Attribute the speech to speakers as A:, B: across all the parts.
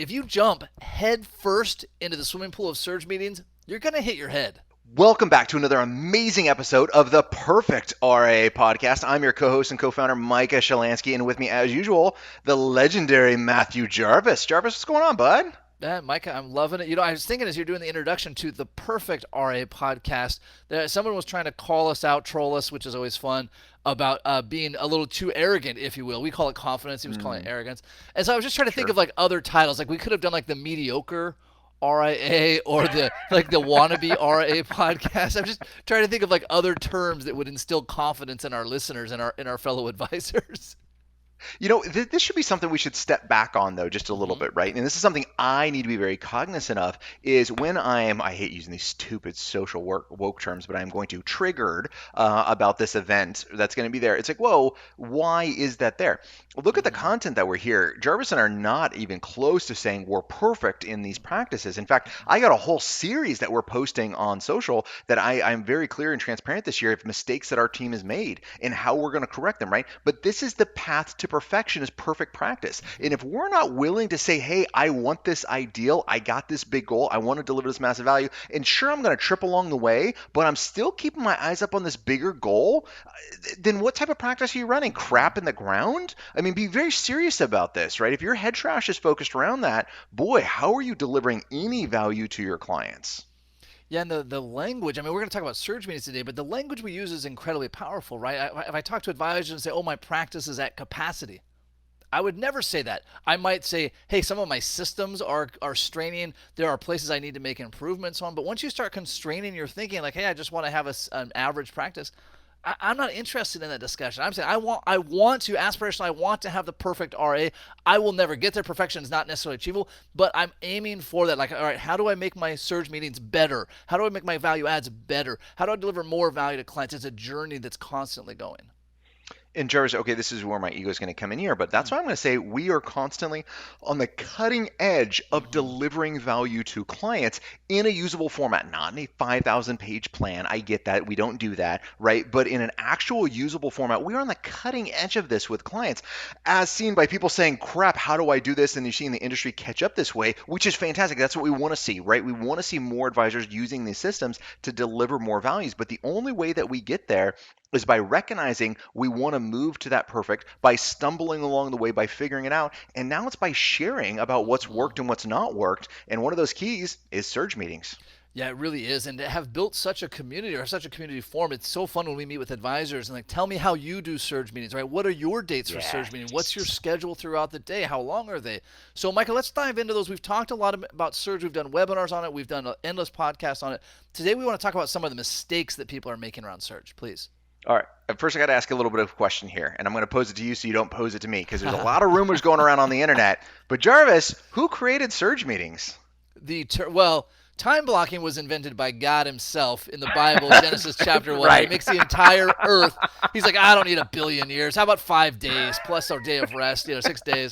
A: if you jump head first into the swimming pool of surge meetings, you're going to hit your head.
B: Welcome back to another amazing episode of the Perfect RA podcast. I'm your co-host and co-founder, Micah Shalansky, and with me, as usual, the legendary Matthew Jarvis. Jarvis, what's going on, bud?
A: Micah, I'm loving it. I was thinking as you're doing the introduction to the Perfect RA podcast, that someone was trying to call us out, troll us, which is always fun, about being a little too arrogant, if you will. We call it confidence. He was calling it arrogance. And so I was just trying to think of like other titles. Like we could have done like the mediocre RIA or the wannabe RIA podcast. I'm just trying to think of like other terms that would instill confidence in our listeners and our fellow advisors.
B: This should be something we should step back on, though, just a little bit, right? And this is something I need to be very cognizant of, is when I hate using these stupid social woke terms, but I'm going to triggered about this event that's going to be there. It's like, whoa, why is that there? Look at the content that we're here. Jarvis and I are not even close to saying we're perfect in these practices. In fact, I got a whole series that we're posting on social that I'm very clear and transparent this year of mistakes that our team has made and how we're going to correct them, right? But this is the path to perfection, is perfect practice. And if we're not willing to say, hey, I want this ideal, I got this big goal, I want to deliver this massive value, and sure, I'm going to trip along the way, but I'm still keeping my eyes up on this bigger goal, then what type of practice are you running? Crap in the ground? I mean, be very serious about this, right? If your head trash is focused around that, boy, how are you delivering any value to your clients?
A: Yeah, and the language, I mean, we're going to talk about surge meetings today, but the language we use is incredibly powerful, right? If I talk to advisors and say, oh, my practice is at capacity, I would never say that. I might say, hey, some of my systems are straining. There are places I need to make improvements on. But once you start constraining your thinking, like, hey, I just want to have an average practice, I'm not interested in that discussion. I'm saying I want to aspirationally, I want to have the perfect RA. I will never get there. Perfection is not necessarily achievable, but I'm aiming for that. Like, all right, how do I make my surge meetings better? How do I make my value adds better? How do I deliver more value to clients? It's a journey that's constantly going.
B: And Jarvis, okay, this is where my ego is going to come in here, but that's why I'm going to say we are constantly on the cutting edge of delivering value to clients in a usable format, not in a 5,000 page plan. I get that. We don't do that, right? But in an actual usable format, we are on the cutting edge of this with clients, as seen by people saying, crap, how do I do this? And you're seeing the industry catch up this way, which is fantastic. That's what we want to see, right? We want to see more advisors using these systems to deliver more values. But the only way that we get there is by recognizing we want to move to that perfect, by stumbling along the way, by figuring it out. And now it's by sharing about what's worked and what's not worked. And one of those keys is surge meetings.
A: Yeah, it really is. And to have built such a community or such a community form, it's so fun when we meet with advisors and like, tell me how you do surge meetings, right? What are your dates for surge meetings? What's your schedule throughout the day? How long are they? So, Michael, let's dive into those. We've talked a lot about surge. We've done webinars on it. We've done endless podcasts on it. Today, we want to talk about some of the mistakes that people are making around surge, please.
B: All right. First, I got to ask a little bit of a question here, and I'm going to pose it to you so you don't pose it to me, because there's a lot of rumors going around on the internet. But Jarvis, who created surge meetings?
A: Time blocking was invented by God himself in the Bible, Genesis chapter 1. Right. He makes the entire earth. He's like, I don't need 1 billion years. How about 5 days plus our day of rest, 6 days.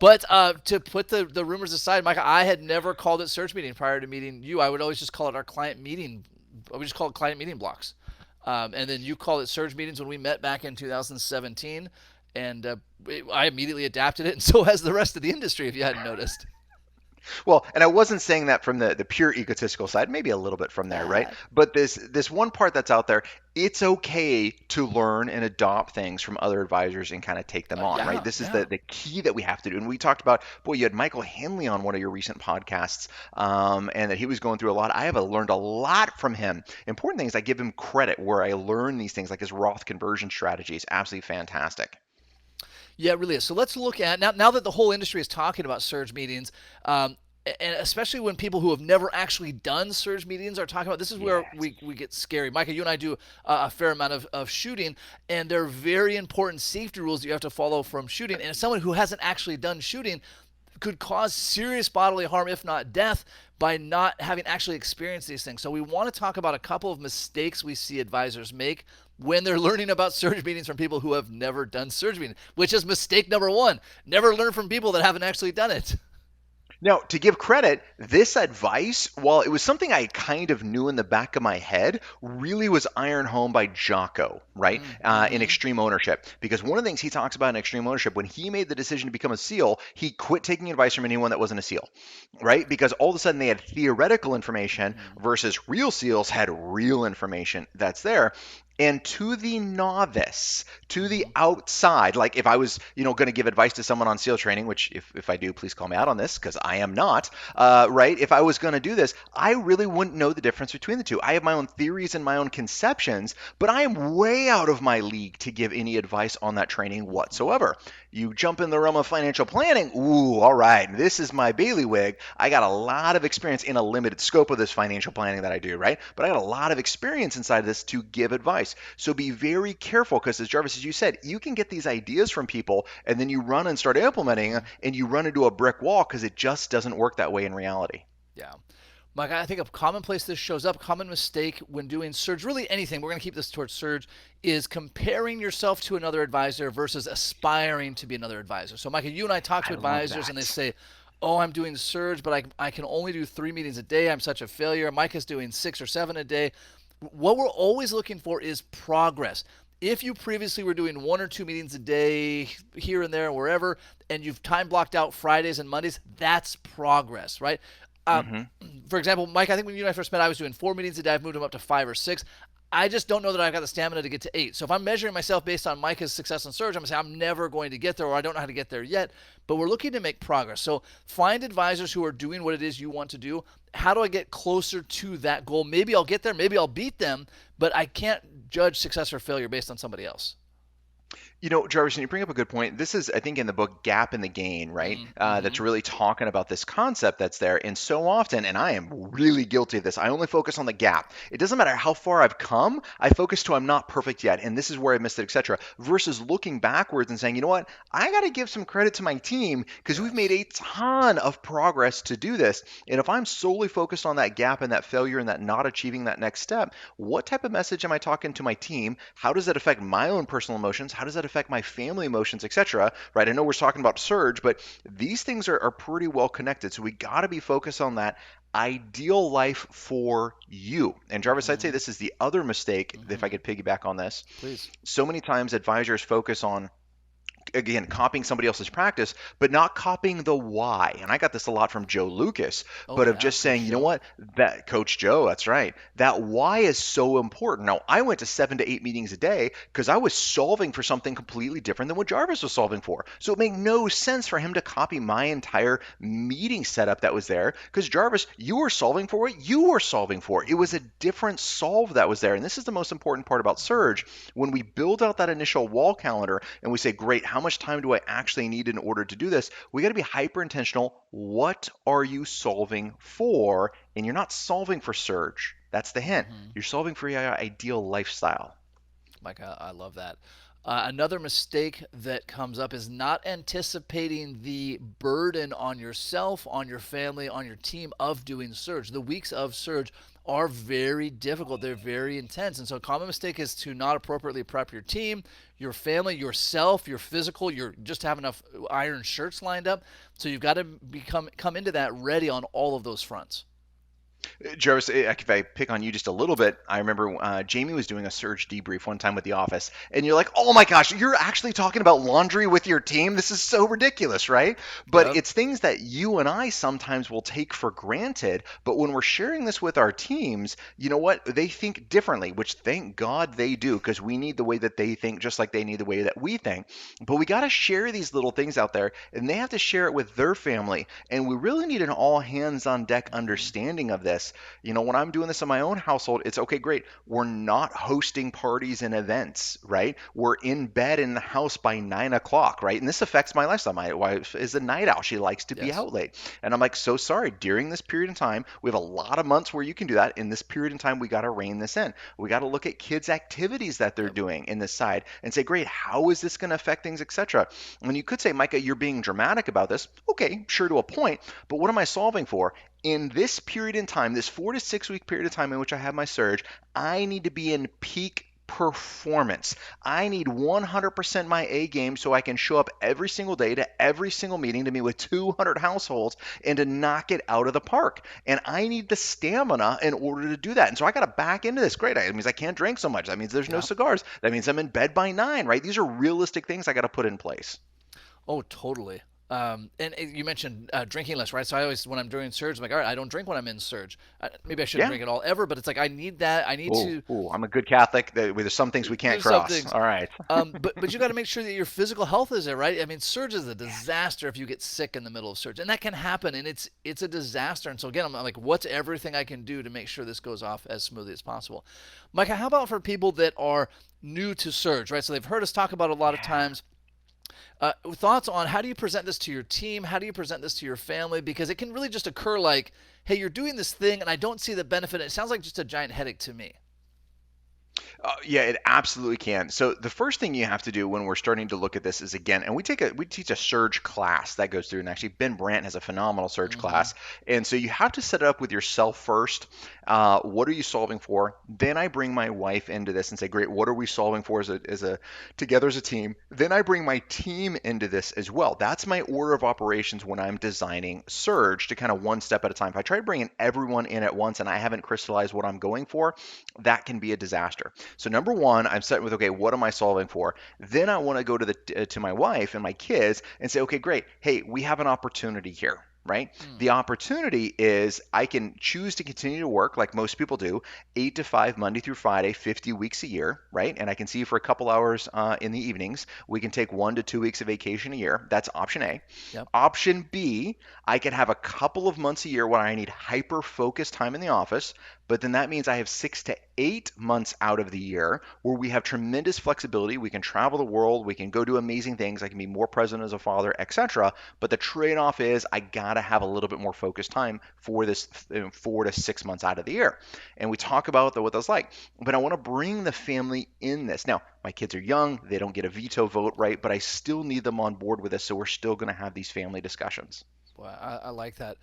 A: But to put the rumors aside, Micah, I had never called it surge meeting prior to meeting you. I would always just call it our client meeting. I would just call it client meeting blocks. And then you called it surge meetings when we met back in 2017. And I immediately adapted it, and so has the rest of the industry, if you hadn't noticed.
B: Well, and I wasn't saying that from the pure egotistical side, maybe a little bit from there, right? But this one part that's out there, it's okay to learn and adopt things from other advisors and kind of take them on, right? This is the key that we have to do. And we talked about, you had Michael Henley on one of your recent podcasts, and that he was going through a lot. I have learned a lot from him. Important thing is I give him credit where I learn these things, like his Roth conversion strategy is absolutely fantastic.
A: Yeah, it really is. So let's look at, now that the whole industry is talking about surge meetings, and especially when people who have never actually done surge meetings are talking about, this is where we get scary. Micah, you and I do a fair amount of shooting, and there are very important safety rules that you have to follow from shooting. And someone who hasn't actually done shooting could cause serious bodily harm, if not death, by not having actually experienced these things. So we want to talk about a couple of mistakes we see advisors make when they're learning about surge meetings from people who have never done surge meetings, which is mistake number one. Never learn from people that haven't actually done it.
B: Now, to give credit, this advice, while it was something I kind of knew in the back of my head, really was iron home by Jocko, right? In
A: Mm-hmm.
B: Extreme Ownership. Because one of the things he talks about in Extreme Ownership, when he made the decision to become a SEAL, he quit taking advice from anyone that wasn't a SEAL, right? Because all of a sudden they had theoretical information
A: Mm-hmm.
B: versus real SEALs had real information that's there. And to the novice, to the
A: Mm-hmm.
B: outside, like if I was, going to give advice to someone on SEAL training, which if I do, please call me out on this because I am not, right? If I was going to do this, I really wouldn't know the difference between the two. I have my own theories and my own conceptions, but I am way out of my league to give any advice on that training
A: Mm-hmm.
B: whatsoever. You jump in the realm of financial planning, ooh, all right, this is my bailiwick. I got a lot of experience in a limited scope of this financial planning that I do, right? But I got a lot of experience inside of this to give advice. So be very careful because, as Jarvis, as you said, you can get these ideas from people and then you run and start implementing
A: Mm-hmm.
B: and you run into a brick wall because it just doesn't work that way in reality.
A: Yeah. Mike, I think a common place this shows up, common mistake when doing surge, really anything, we're going to keep this towards surge, is comparing yourself to another advisor versus aspiring to be another advisor. So, Micah, you and I talk to
B: I love
A: advisors and they
B: that.
A: say, oh, I'm doing surge, but I can only do 3 meetings a day. I'm such a failure. Micah's doing 6 or 7 a day. What we're always looking for is progress. If you previously were doing 1 or 2 meetings a day here and there, wherever, and you've time blocked out Fridays and Mondays, that's progress, right? Uh,
B: Hmm.
A: for example, Mike, I think when you and I first met, I was doing 4 meetings a day. I've moved them up to 5 or 6. I just don't know that I've got the stamina to get to 8. So if I'm measuring myself based on Micah's success in surge, I'm going to say I'm never going to get there or I don't know how to get there yet. But we're looking to make progress. So find advisors who are doing what it is you want to do. How do I get closer to that goal? Maybe I'll get there, maybe I'll beat them, but I can't judge success or failure based on somebody else.
B: Jarvis, you bring up a good point. This is, I think, in the book Gap in the Gain, right?
A: Mm-hmm.
B: That's really talking about this concept that's there. And so often, and I am really guilty of this, I only focus on the gap. It doesn't matter how far I've come, I focus to I'm not perfect yet, and this is where I missed it, etc. Versus looking backwards and saying, you know what, I got to give some credit to my team because we've made
A: Yes.
B: a ton of progress to do this. And if I'm solely focused on that gap and that failure and that not achieving that next step, what type of message am I talking to my team? How does that affect my own personal emotions? How does that affect my family emotions, etc.? Right? I know we're talking about surge, but these things are pretty well connected. So we got to be focused on that ideal life for you. And Jarvis, I'd say
A: Mm-hmm.
B: this is the other mistake, if I
A: Mm-hmm.
B: could piggyback on this.
A: Please.
B: So many times advisors focus on again copying somebody else's practice but not copying the why. And I got this a lot from Joe Lucas,
A: Oh,
B: but of
A: yeah,
B: just
A: Coach
B: saying, you know
A: Joe.
B: what, that Coach Joe, that's right, that why is so important. Now I went to 7 to 8 meetings a day because I was solving for something completely different than what Jarvis was solving for, so it made no sense for him to copy my entire meeting setup that was there because Jarvis, you were solving for what you were solving for. It was a different solve that was there. And this is the most important part about surge. When we build out that initial wall calendar and we say, great, how much time do I actually need in order to do this? We got to be hyper intentional. What are you solving for? And you're not solving for surge. That's the hint.
A: Mm-hmm.
B: You're solving for your ideal lifestyle.
A: Mike, I love that. Another mistake that comes up is not anticipating the burden on yourself, on your family, on your team of doing surge. The weeks of surge are very difficult. They're very intense. And so a common mistake is to not appropriately prep your team, your family, yourself, your physical, your just have enough iron shirts lined up. So you've got to come into that ready on all of those fronts.
B: Jarvis, if I pick on you just a little bit, I remember Jamie was doing a surge debrief one time with the office, and you're like, "Oh my gosh, you're actually talking about laundry with your team? This is so ridiculous, right?" But
A: Yep.
B: it's things that you and I sometimes will take for granted. But when we're sharing this with our teams, you know what? They think differently, which thank God they do, because we need the way that they think, just like they need the way that we think. But we got to share these little things out there, and they have to share it with their family. And we really need an all hands on deck
A: Mm-hmm.
B: understanding of this. When I'm doing this in my own household, it's okay, great. We're not hosting parties and events, right? We're in bed in the house by 9 o'clock, right? And this affects my lifestyle. My wife is a night owl. She likes to be
A: Yes.
B: out late. And I'm like, so sorry. During this period of time, we have a lot of months where you can do that. In this period of time, we got to rein this in. We got to look at kids' activities that they're
A: Yep.
B: doing in this side and say, great, how is this going to affect things, etc. And you could say, Micah, you're being dramatic about this. Okay, sure to a point. But what am I solving for? In this period in time, this 4 to 6 week period of time in which I have my surge, I need to be in peak performance. I need 100% my A game so I can show up every single day to every single meeting to meet with 200 households and to knock it out of the park. And I need the stamina in order to do that. And so I got to back into this. Great. That means I can't drink so much. That means there's no
A: Yeah.
B: cigars. That means I'm in bed by 9, right? These are realistic things I got to put in place.
A: Oh, totally. And you mentioned drinking less, right? So I always, when I'm doing surge, I'm like, all right, I don't drink when I'm in surge. Maybe I shouldn't
B: Yeah.
A: drink at all ever, but it's like I need that. I need
B: Oh,
A: to.
B: oh, I'm a good Catholic. There's some things we can't
A: There's some
B: cross.
A: things.
B: All right.
A: But you got to make sure that your physical health is there, right? I mean, surge is a disaster if you get sick in the middle of surge, and that can happen, and it's a disaster. And so again, I'm like, what's everything I can do to make sure this goes off as smoothly as possible? Micah, how about for people that are new to surge, right? So they've heard us talk about it a lot of
B: Yeah.
A: times. Thoughts on how do you present this to your team? How do you present this to your family? Because it can really just occur like, hey, you're doing this thing, and I don't see the benefit. It sounds like just a giant headache to me.
B: Yeah, it absolutely can. So the first thing you have to do when we're starting to look at this is again, and we teach a surge class that goes through, and actually Ben Brandt has a phenomenal surge
A: Mm-hmm.
B: class, and so you have to set it up with yourself first. What are you solving for? Then I bring my wife into this and say, great, what are we solving for as a together as a team? Then I bring my team into this as well. That's my order of operations when I'm designing surge to kind of one step at a time. If I try bringing everyone in at once and I haven't crystallized what I'm going for, that can be a disaster. So number one, I'm starting with okay, what am I solving for? Then I want to go to the to my wife and my kids and say, okay, great. Hey, we have an opportunity here. Right?
A: Hmm.
B: The opportunity is I can choose to continue to work like most people do, 8 to 5, Monday through Friday, 50 weeks a year, right? And I can see you for a couple hours in the evenings. We can take 1 to 2 weeks of vacation a year. That's option A.
A: Yep.
B: Option B, I could have a couple of months a year when I need hyper focused time in the office, but then that means I have 6 to 8 months out of the year where we have tremendous flexibility. We can travel the world, we can go do amazing things. I can be more present as a father, etc. But the trade-off is I gotta have a little bit more focused time for this 4 to 6 months out of the year. And we talk about what that's like. But I want to bring the family in this. Now, my kids are young, they don't get a veto vote, right? But I still need them on board with this, so we're still going to have these family discussions.
A: Boy, I like that.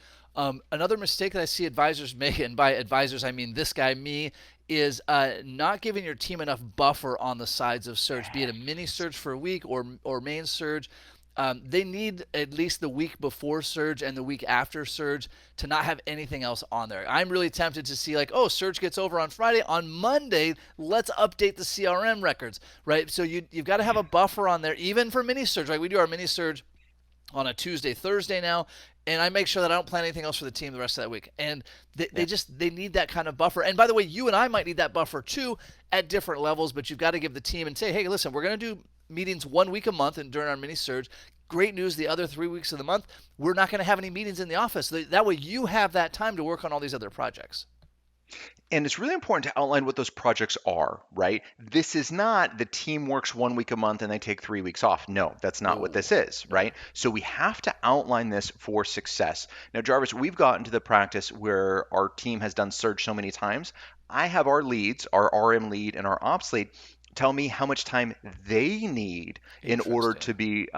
A: Another mistake that I see advisors make, and by advisors I mean this guy, me, is not giving your team enough buffer on the sides of surge, be it a mini
B: Yes.
A: surge for a week or main surge. They need at least the week before surge and the week after surge to not have anything else on there. I'm really tempted to see like, oh, surge gets over on Friday. On Monday, let's update the CRM records, right? So you've got to have a buffer on there, even for mini surge. Right? We do our mini surge on a Tuesday, Thursday now, and I make sure that I don't plan anything else for the team the rest of that week. And they
B: Yeah.
A: just they need that kind of buffer. And by the way, you and I might need that buffer too at different levels, but you've got to give the team and say, hey, listen, we're going to do meetings 1 week a month and during our mini surge. Great news, the other 3 weeks of the month, we're not going to have any meetings in the office. That way you have that time to work on all these other projects.
B: And it's really important to outline what those projects are, right? This is not the team works 1 week a month and they take 3 weeks off. No, that's not what
A: No,
B: this is,
A: no.
B: right? So we have to outline this for success. Now, Jarvis, we've gotten to the practice where our team has done surge so many times. I have our leads, our RM lead and our ops lead, tell me how much time they need in order
A: Interesting.
B: to be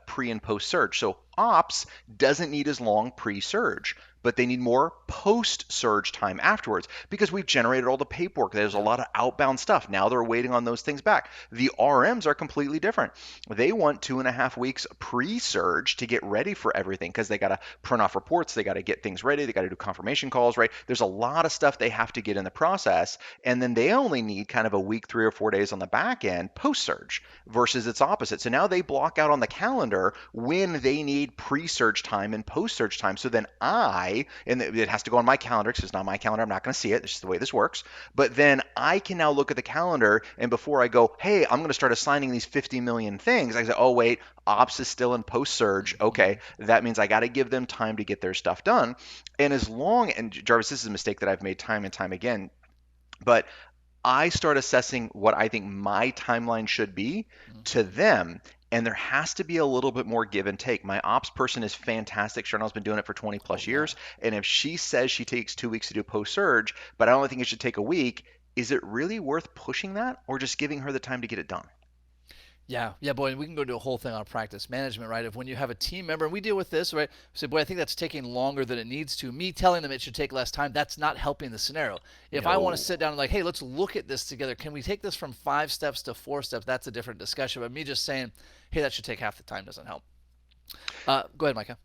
B: pre and post surge. So ops doesn't need as long pre surge, but they need more post surge time afterwards because we've generated all the paperwork. There's a
A: Yep.
B: lot of outbound stuff. Now they're waiting on those things back. The RMs are completely different. They want 2.5 weeks pre surge to get ready for everything because they got to print off reports, they got to get things ready, they got to do confirmation calls, right? There's a lot of stuff they have to get in the process. And then they only need kind of a week, 3 or 4 days on the back end post surge versus it's opposite. So now they block out on the calendar when they need pre surge time and post surge time. So then and it has to go on my calendar because it's not my calendar. I'm not going to see it. This is the way this works. But then I can now look at the calendar and before I go, hey, I'm going to start assigning these 50 million things, I say, oh, wait, ops is still in post surge.
A: Mm-hmm.
B: Okay, that means I got to give them time to get their stuff done. And as long, and Jarvis, this is a mistake that I've made time and time again, but I start assessing what I think my timeline should be to
A: Mm-hmm.
B: them. And there has to be a little bit more give and take. My ops person is fantastic. Charnel's been doing it for 20
A: Oh
B: plus
A: yeah.
B: years. And if she says she takes 2 weeks to do post surge, but I only think it should take a week, is it really worth pushing that or just giving her the time to get it done?
A: Yeah, yeah, boy, and we can go do a whole thing on practice management, right? If when you have a team member, and we deal with this, right? Say, boy, I think that's taking longer than it needs to. Me telling them it should take less time, that's not helping the scenario. If I want to
B: No.
A: sit down and like, hey, let's look at this together. Can we take this from 5 steps to 4 steps? That's a different discussion. But me just saying, hey, that should take half the time doesn't help. Go ahead, Micah.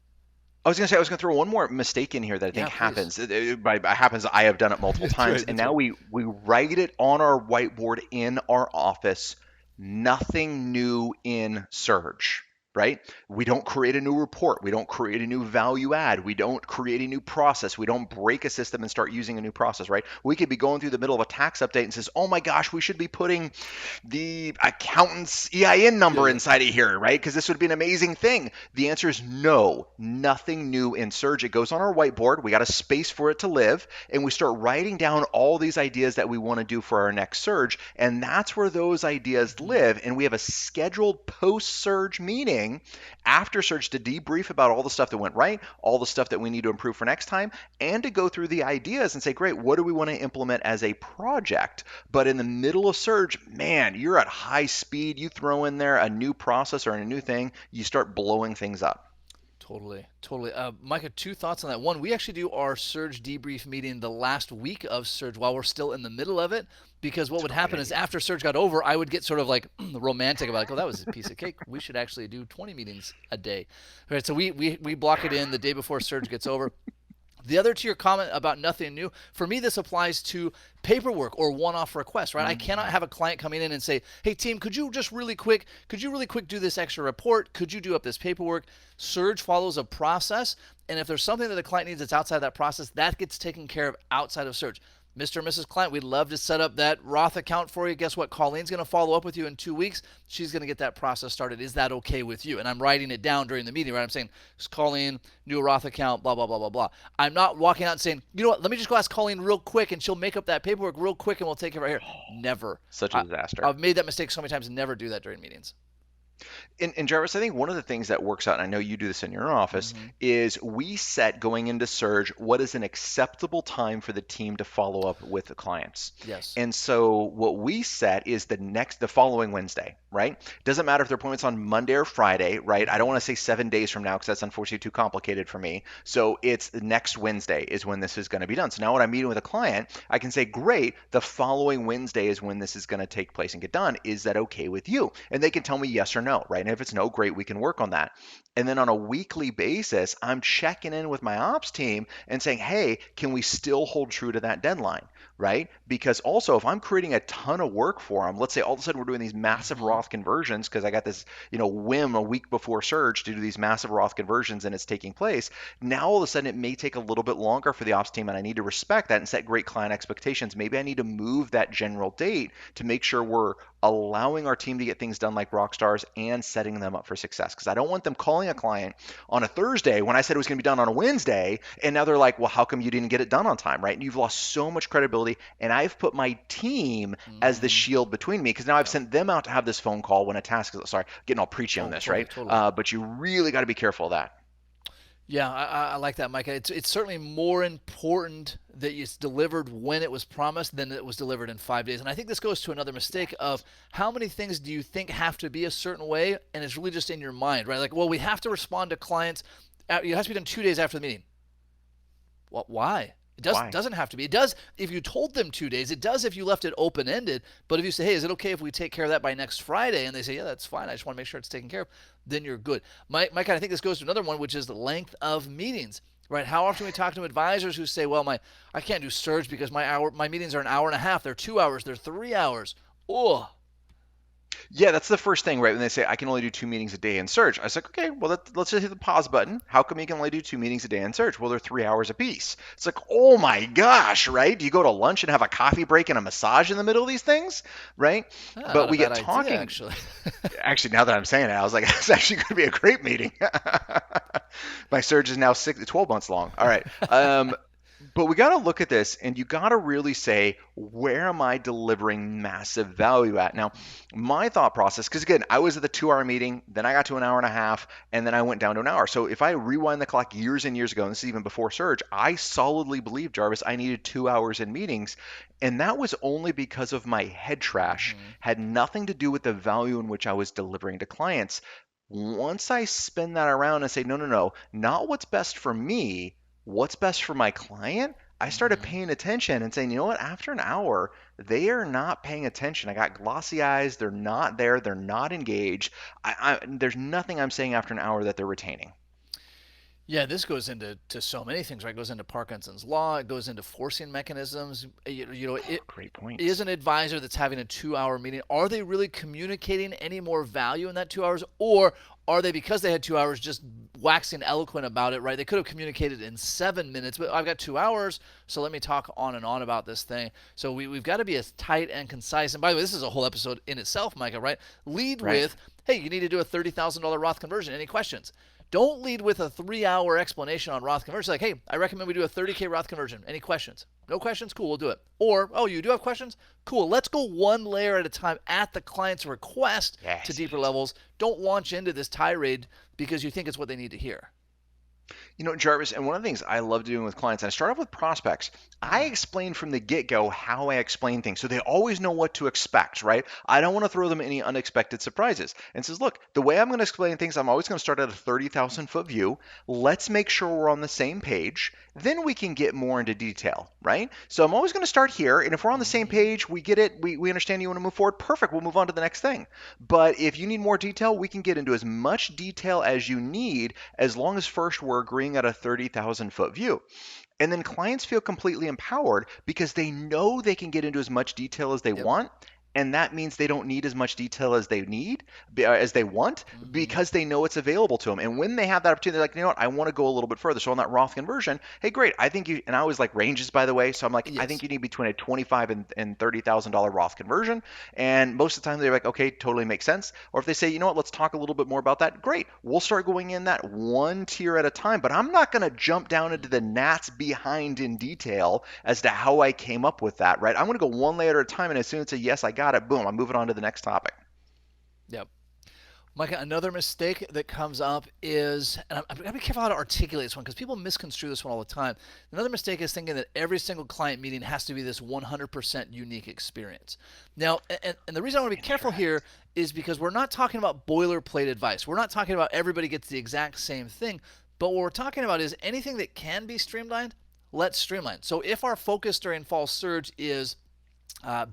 B: I was going to say, I was going to throw one more mistake in here that I think
A: Yeah, please.
B: happens. By happens, I have done it multiple
A: That's
B: times,
A: right.
B: and
A: That's
B: now
A: right.
B: we write it on our whiteboard in our office. Nothing new in Surge, right? We don't create a new report. We don't create a new value add. We don't create a new process. We don't break a system and start using a new process, right? We could be going through the middle of a tax update and says, "Oh my gosh, we should be putting the accountant's EIN
A: Yeah,
B: number
A: yeah.
B: inside of here, right? Because this would be an amazing thing." The answer is no, nothing new in Surge. It goes on our whiteboard. We got a space for it to live, and we start writing down all these ideas that we want to do for our next Surge, and that's where those ideas
A: Hmm.
B: live. And we have a scheduled post Surge meeting after Surge to debrief about all the stuff that went right, all the stuff that we need to improve for next time, and to go through the ideas and say, great, what do we want to implement as a project? But in the middle of Surge, man, you're at high speed. You throw in there a new process or a new thing, you start blowing things up.
A: Totally, totally. Micah, two thoughts on that. One, we actually do our Surge debrief meeting the last week of Surge while we're still in the middle of it. Because what
B: It's a
A: would
B: great
A: happen is
B: idea.
A: after Surge got over, I would get sort of like romantic about like, oh, that was a piece of cake. We should actually do 20 meetings a day. Right, so we block it in the day before Surge gets over. The other to your comment about nothing new, for me, this applies to paperwork or one-off requests, right? I cannot
B: Mm.
A: have a client coming in and say, hey, team, could you really quick do this extra report? Could you do up this paperwork? Surge follows a process. And if there's something that the client needs that's outside that process, that gets taken care of outside of Surge. Mr. and Mrs. Client, we'd love to set up that Roth account for you. Guess what? Colleen's going to follow up with you in 2 weeks. She's going to get that process started. Is that okay with you? And I'm writing it down during the meeting, right? I'm saying, Colleen, new Roth account, blah, blah, blah, blah, blah. I'm not walking out and saying, you know what, let me just go ask Colleen real quick and she'll make up that paperwork real quick and we'll take it right here. Never.
B: Such a
A: I,
B: disaster.
A: I've made that mistake so many times. Never do that during meetings.
B: And Jarvis, I think one of the things that works out, and I know you do this in your office,
A: Mm-hmm.
B: is we set going into Surge what is an acceptable time for the team to follow up with the clients.
A: Yes.
B: And so what we set is the following Wednesday, right? Doesn't matter if their appointment's on Monday or Friday, right? I don't
A: Mm-hmm.
B: want to say 7 days from now because that's unfortunately too complicated for me. So it's next Wednesday is when this is going to be done. So now when I'm meeting with a client, I can say, great, the following Wednesday is when this is going to take place and get done. Is that okay with you? And they can tell me yes or no, right? And if it's no, great, we can work on that. And then on a weekly basis, I'm checking in with my ops team and saying, hey, can we still hold true to that deadline? Right? Because also, if I'm creating a ton of work for them, let's say all of a sudden we're doing these massive
A: Mm-hmm.
B: Roth conversions because I got this, whim a week before Surge to do these massive Roth conversions and it's taking place. Now all of a sudden it may take a little bit longer for the ops team, and I need to respect that and set great client expectations. Maybe I need to move that general date to make sure we're allowing our team to get things done like rock stars and setting them up for success. Because I don't want them calling a client on a Thursday when I said it was going to be done on a Wednesday, and now they're like, well, how come you didn't get it done on time, right? And you've lost so much credibility, and I've put my team as the
A: Mm-hmm.
B: shield between me because now I've
A: Yeah.
B: sent them out to have this phone call when a task is, sorry, getting all preachy on
A: Oh,
B: this,
A: totally,
B: right?
A: totally.
B: But you really got to be careful of that.
A: Yeah, I like that, Micah. It's certainly more important that it's delivered when it was promised than it was delivered in 5 days. And I think this goes to another mistake of how many things do you think have to be a certain way, and it's really just in your mind, right? Like, well, we have to respond to clients. It has to be done 2 days after the meeting. Well, why? It
B: Why?
A: doesn't have to be. It does if you told them 2 days. It does if you left it open ended. But if you say, hey, is it okay if we take care of that by next Friday? And they say, yeah, that's fine. I just want to make sure it's taken care of. Then you're good. Mike, I think this goes to another one, which is the length of meetings. Right? How often we talk to advisors who say, well, I can't do Surge because my meetings are an hour and a half. They're 2 hours. They're 3 hours. Oh,
B: Yeah, that's the first thing, right? When they say I can only do 2 meetings a day in Surge, I was like, okay, well, let's just hit the pause button. How come you can only do 2 meetings a day in Surge? Well, they're 3 hours apiece. It's like, oh my gosh, right? Do you go to lunch and have a coffee break and a massage in the middle of these things, right?
A: not
B: But
A: a
B: we
A: bad
B: get
A: idea,
B: talking.
A: actually.
B: Actually, now that I'm saying it, I was like, it's actually going to be a great meeting. My Surge is now 12 months long. All right. But we got to look at this and you got to really say, where am I delivering massive value at? Now, my thought process, because again, I was at the 2 hour meeting, then I got to an hour and a half, and then I went down to an hour. So if I rewind the clock years and years ago, and this is even before Surge, I solidly believe, Jarvis, I needed 2 hours in meetings. And that was only because of my head trash,
A: Hmm.
B: had nothing to do with the value in which I was delivering to clients. Once I spin that around and say, no, no, no, not what's best for me, what's best for my client, I started
A: Hmm.
B: paying attention and saying, you know what, after an hour, they are not paying attention. I got glossy eyes. They're not there. They're not engaged. There's nothing I'm saying after an hour that they're retaining.
A: Yeah, this goes into so many things, right? It goes into Parkinson's law. It goes into forcing mechanisms. It
B: Great points.
A: is an advisor that's having a 2 hour meeting. Are they really communicating any more value in that 2 hours, or are they, because they had 2 hours, just waxing eloquent about it? Right? They could have communicated in 7 minutes, but I've got 2 hours, so let me talk on and on about this thing. So we've got to be as tight and concise. And by the way, this is a whole episode in itself, Micah. Right? Lead
B: Right.
A: with, hey, you need to do a $30,000 Roth conversion. Any questions? Don't lead with a 3 hour explanation on Roth conversion. Like, hey, I recommend we do a 30K Roth conversion. Any questions? No questions? Cool, we'll do it. Or, oh, you do have questions? Cool, let's go one layer at a time at the client's request to
B: Yes,
A: deeper
B: yes.
A: levels. Don't launch into this tirade because you think it's what they need to hear.
B: You know, Jarvis, and one of the things I love doing with clients, and I start off with prospects, I
A: Mm,
B: explain from the get go how I explain things so they always know what to expect, right? I don't want to throw them any unexpected surprises. And says, look, the way I'm going to explain things, I'm always going to start at a 30,000-foot view. Let's make sure we're on the same page. Then we can get more into detail, right? So I'm always going to start here. And if we're on the same
A: mm-hmm.
B: page, we get it, we understand you want to move forward, perfect. We'll move on to the next thing. But if you need more detail, we can get into as much detail as you need as long as first we're agreeing at a 30,000-foot view. And then clients feel completely empowered because they know they can get into as much detail as they
A: Yep.
B: want. And that means they don't need as much detail as they need, as they want,
A: Mm-hmm.
B: because they know it's available to them. And when they have that opportunity, they're like, you know what, I want to go a little bit further. So on that Roth conversion, hey, great, I think you, and I always like ranges, by the way. So I'm like, I think
A: Yes.
B: you need between a 25 and $30,000 Roth conversion. And most of the time they're like, okay, totally makes sense. Or if they say, you know what, let's talk a little bit more about that, great. We'll start going in that one tier at a time. But I'm not going to jump down into the gnats behind in detail as to how I came up with that, right? I'm going to go one layer at a time. And as soon as I say, yes, I got it, boom, I'm moving on to the next topic.
A: Yep. Micah, another mistake that comes up is, and I'm going to be careful how to articulate this one because people misconstrue this one all the time. Another mistake is thinking that every single client meeting has to be this 100% unique experience. Now, and the reason I want to be careful here
B: Incorrect.
A: is because we're not talking about boilerplate advice. We're not talking about everybody gets the exact same thing. But what we're talking about is anything that can be streamlined, let's streamline. So if our focus during fall surge is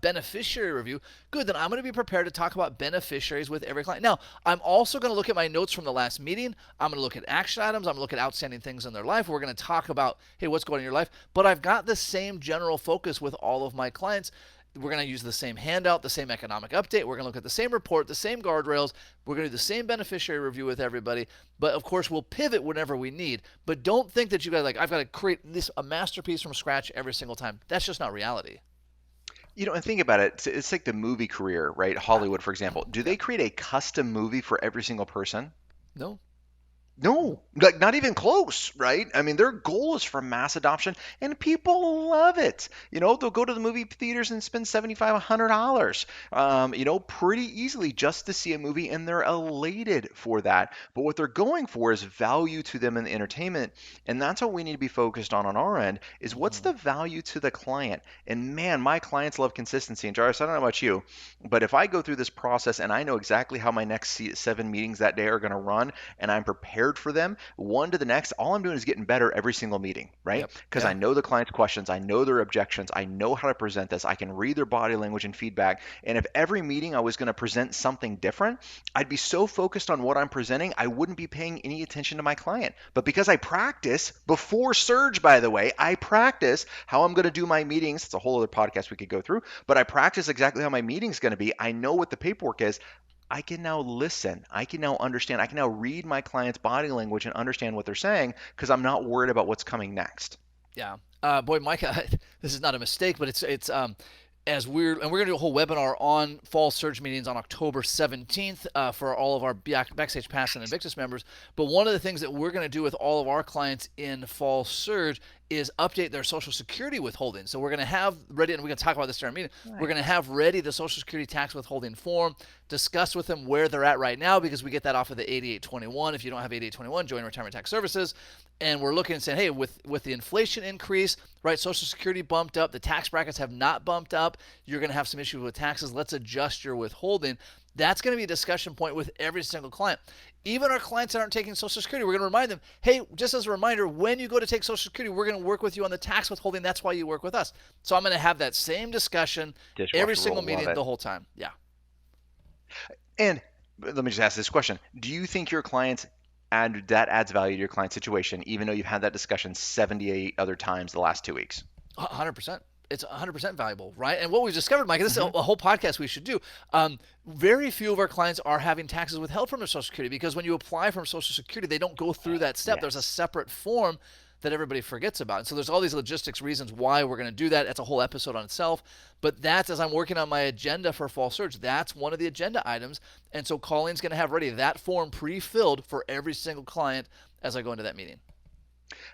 A: beneficiary review, good, then I'm going to be prepared to talk about beneficiaries with every client. Now, I'm also going to look at my notes from the last meeting. I'm going to look at action items. I'm going to look at outstanding things in their life. We're going to talk about, hey, what's going on in your life? But I've got the same general focus with all of my clients. We're going to use the same handout, the same economic update. We're going to look at the same report, the same guardrails. We're going to do the same beneficiary review with everybody. But of course, we'll pivot whenever we need. But don't think that you guys like, I've got to create this a masterpiece from scratch every single time. That's just not reality.
B: You know, and think about it. It's like the movie career, right?
A: Ah,
B: Hollywood, for example. Do
A: yeah.
B: they create a custom movie for every single person?
A: No.
B: No, like not even close, right? I mean, their goal is for mass adoption, and people love it. You know, they'll go to the movie theaters and spend $75, $100, pretty easily just to see a movie, and they're elated for that. But what they're going for is value to them in the entertainment, and that's what we need to be focused on our end. Is what's
A: Mm-hmm.
B: the value to the client? And man, my clients love consistency. And Jarvis, I don't know about you, but if I go through this process and I know exactly how my next 7 meetings that day are going to run and I'm prepared for them, one to the next, all I'm doing is getting better every single meeting, right?
A: Yep.
B: Because I
A: Yeah.
B: know the client's questions, I know their objections, I know how to present this, I can read their body language and feedback. And if every meeting I was going to present something different, I'd be so focused on what I'm presenting, I wouldn't be paying any attention to my client. But because I practice before Surge, by the way, I practice how I'm going to do my meetings. It's a whole other podcast we could go through, but I practice exactly how my meeting's going to be. I know what the paperwork is. I can now listen. I can now understand. I can now read my client's body language and understand what they're saying because I'm not worried about what's coming next.
A: Yeah. Boy, Micah, this is not a mistake, but it's as we're gonna do a whole webinar on fall surge meetings on October 17th for all of our Backstage Pass and Invictus members. But one of the things that we're gonna do with all of our clients in fall surge is update their Social Security withholding. So we're going to have ready, and we're going to talk about this during our meeting. We're going to
B: Nice.
A: have ready the Social Security tax withholding form, discuss with them where they're at right now, because we get that off of the 8821. If you don't have 8821, join Retirement Tax Services. And we're looking and saying, hey, with the inflation increase, right, Social Security bumped up, the tax brackets have not bumped up, you're going to have some issues with taxes. Let's adjust your withholding. That's going to be a discussion point with every single client. Even our clients that aren't taking Social Security, we're going to remind them, hey, just as a reminder, when you go to take Social Security, we're going to work with you on the tax withholding. That's why you work with us. So I'm going to have that same discussion every
B: Dishwasher
A: single
B: roll, love
A: meeting
B: it.
A: the whole time. Yeah.
B: And let me just ask this question. Do you think your clients add that adds value to your client situation, even though you've had that discussion 78 other times the last 2 weeks?
A: 100%. It's 100% valuable, right? And what we've discovered, Mike, this is
B: Hmm.
A: a whole podcast we should do. Very few of our clients are having taxes withheld from their Social Security, because when you apply from Social Security, they don't go through that step. There's a
B: Yes.
A: separate form that everybody forgets about. And so there's all these logistics reasons why we're going to do that. That's a whole episode on itself. But that's, as I'm working on my agenda for Fall Surge, that's one of the agenda items. And so Colleen's going to have ready that form pre-filled for every single client as I go into that meeting.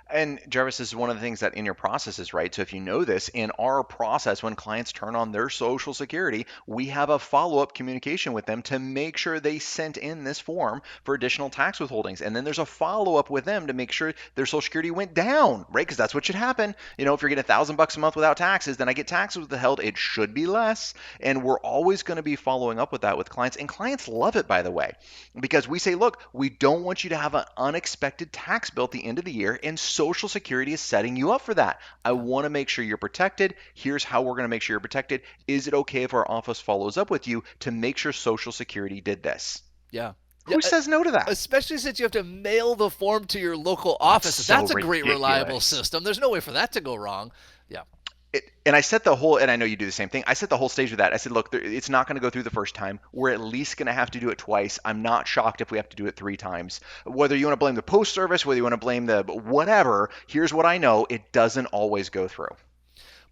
B: And Jarvis, this is one of the things that in your processes, right? So if you know this, in our process, when clients turn on their Social Security, we have a follow-up communication with them to make sure they sent in this form for additional tax withholdings. And then there's a follow-up with them to make sure their Social Security went down, right? Because that's what should happen. If you're getting $1,000 a month without taxes, then I get taxes withheld. It should be less. And we're always going to be following up with that with clients. And clients love it, by the way, because we say, look, we don't want you to have an unexpected tax bill at the end of the year, and Social Security is setting you up for that. I
A: Yeah.
B: want to make sure you're protected. Here's how we're going to make sure you're protected. Is it okay if our office follows up with you to make sure Social Security did this?
A: Yeah. Yeah.
B: Who says no to that?
A: Especially since you have to mail the form to your local
B: That's
A: office.
B: so
A: That's a great, reliable
B: ridiculous.
A: system. There's no way for that to go wrong. Yeah.
B: And I set the whole, and I know you do the same thing. I set the whole stage with that. I said, look, it's not going to go through the first time. We're at least going to have to do it twice. I'm not shocked if we have to do it 3 times. Whether you want to blame the post service, whether you want to blame the whatever, here's what I know: it doesn't always go through.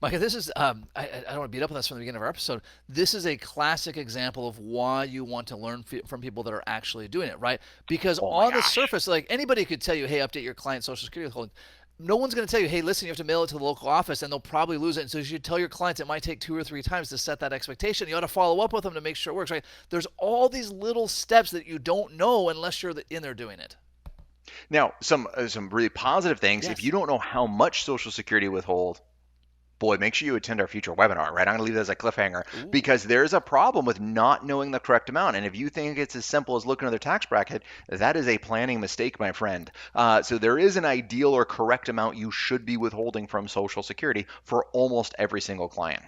A: Micah, this is, I don't want to beat up on this from the beginning of our episode. This is a classic example of why you want to learn from people that are actually doing it, right? Because
B: Oh my
A: on the
B: gosh.
A: surface, like anybody could tell you, hey, update your client's Social Security withholding. No one's going to tell you, hey, listen, you have to mail it to the local office, and they'll probably lose it. And so you should tell your clients it might take 2 or 3 times to set that expectation. You ought to follow up with them to make sure it works, right? There's all these little steps that you don't know unless you're in there doing it.
B: Now, some really positive things. If you
A: Yes.
B: don't know how much Social Security withhold, boy, make sure you attend our future webinar, right? I'm going to leave that as a cliffhanger
A: Ooh.
B: because there's a problem with not knowing the correct amount. And if you think it's as simple as looking at their tax bracket, that is a planning mistake, my friend. So there is an ideal or correct amount you should be withholding from Social Security for almost every single client.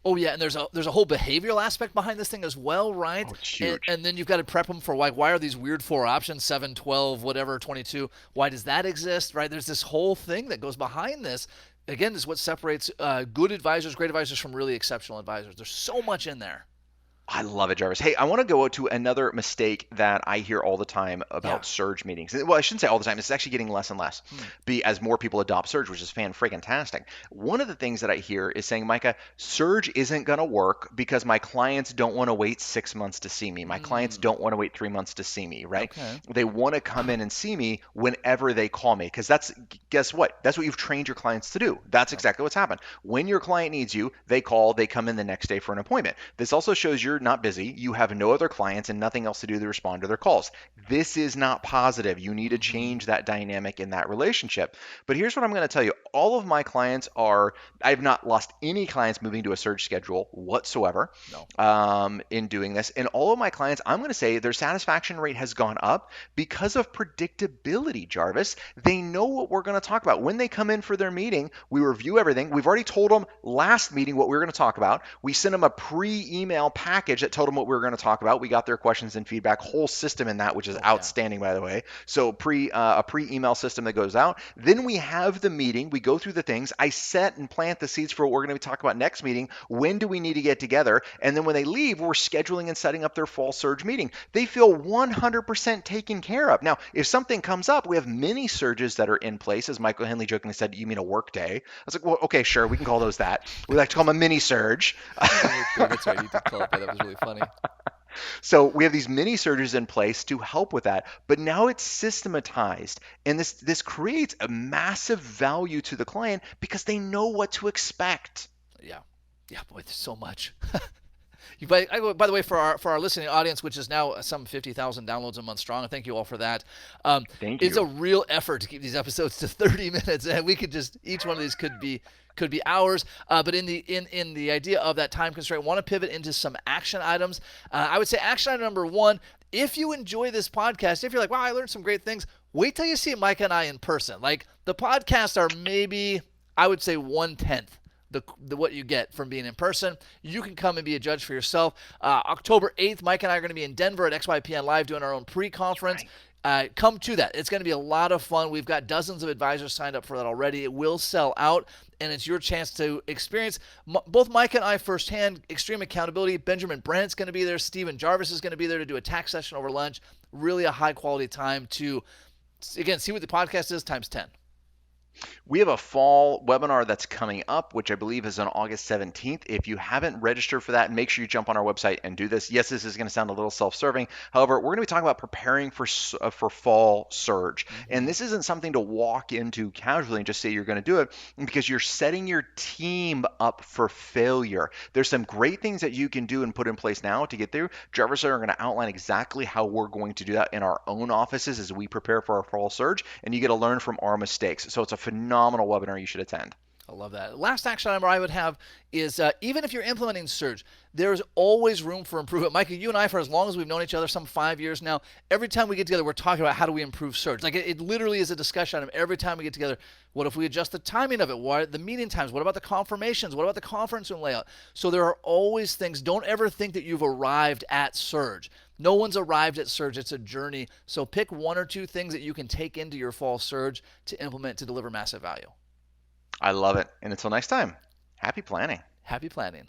A: Oh yeah, and there's a whole behavioral aspect behind this thing as well, right?
B: Oh, it's
A: And
B: huge.
A: and then you've got to prep them for why are these weird four options 7, 12, whatever 22? Why does that exist, right? There's this whole thing that goes behind this. Again, this is what separates good advisors, great advisors from really exceptional advisors. There's so much in there.
B: I love it, Jarvis. Hey, I want to go to another mistake that I hear all the time
A: Yeah.
B: about Surge meetings. Well, I shouldn't say all the time. It's actually getting less and less
A: Hmm.
B: as more people adopt Surge, which is fan freaking tastic. One of the things that I hear is saying, Micah, Surge isn't going to work because my clients don't want to wait 6 months to see me. My clients
A: Mm.
B: don't want to wait 3 months to see me, right?
A: Okay.
B: They want to come in and see me whenever they call me because guess what? That's what you've trained your clients to do. That's
A: Yep.
B: exactly what's happened. When your client needs you, they call, they come in the next day for an appointment. This also shows you're not busy. You have no other clients and nothing else to do to respond to their calls. This is not positive. You need to
A: Mm-hmm.
B: change that dynamic in that relationship. But here's what I'm going to tell you. All of my clients are, I've not lost any clients moving to a surge schedule whatsoever
A: No.
B: in doing this. And all of my clients, I'm going to say their satisfaction rate has gone up because of predictability, Jarvis. They know what we're going to talk about. When they come in for their meeting, we review everything. We've already told them last meeting what we were going to talk about. We sent them a pre-email package that told them what we were going to talk about. We got their questions and feedback, whole system in that, which is
A: Oh yeah.
B: outstanding, by the way. So a pre-email system that goes out. Then we have the meeting. We go through the things. I set and plant the seeds for what we're going to talk about next meeting. When do we need to get together? And then when they leave, we're scheduling and setting up their fall surge meeting. They feel 100% taken care of. Now, if something comes up, we have mini surges that are in place. As Michael Henley jokingly said, you mean a work day? I was like, well, okay, sure, we can call those that. We like to call them a mini surge.
A: Oh, that's right. You did call it that. That was really funny.
B: So we have these mini surges in place to help with that, but now it's systematized, and this creates a massive value to the client because they know what to expect.
A: Yeah. Yeah, boy, there's so much. By the way, for our listening audience, which is now some 50,000 downloads a month strong, and thank you all for that.
B: Thank
A: It's a
B: you.
A: real effort to keep these episodes to 30 minutes, and we could just each one of these could be hours. But in the idea of that time constraint, want to pivot into some action items. I would say action item number one: if you enjoy this podcast, if you're like, wow, I learned some great things, wait till you see Micah and I in person. Like the podcasts are maybe, I would say, 1/10 the what you get from being in person. You can come and be a judge for yourself. October 8th, Mike and I are going to be in Denver at XYPN Live doing our own
B: That's
A: pre-conference.
B: right.
A: Come to that. It's going to be a lot of fun. We've got dozens of advisors signed up for that already. It will sell out, and it's your chance to experience both Mike and I firsthand extreme accountability. Benjamin Brandt's going to be there. Stephen Jarvis is going to be there to do a tax session over lunch. Really a high quality time to, again, see what the podcast is times 10.
B: We have a fall webinar that's coming up, which I believe is on August 17th. If you haven't registered for that, make sure you jump on our website and do this. Yes, this is going to sound a little self-serving. However, we're going to be talking about preparing for fall surge. And
A: Mm-hmm.
B: this isn't something to walk into casually and just say you're going to do it, because you're setting your team up for failure. There's some great things that you can do and put in place now to get there. Jarvis and I are going to outline exactly how we're going to do that in our own offices as we prepare for our fall surge, and you get to learn from our mistakes. So it's a phenomenal webinar you should attend.
A: I love that. Last action item I would have is even if you're implementing Surge, there's always room for improvement. Micah, you and I, for as long as we've known each other, some 5 years now, every time we get together, we're talking about how do we improve Surge. Like it literally is a discussion item every time we get together. What if we adjust the timing of it? What the meeting times? What about the confirmations? What about the conference room layout? So there are always things. Don't ever think that you've arrived at Surge. No one's arrived at Surge. It's a journey. So pick one or two things that you can take into your fall Surge to implement to deliver massive value.
B: I love it. And until next time, happy planning.
A: Happy planning.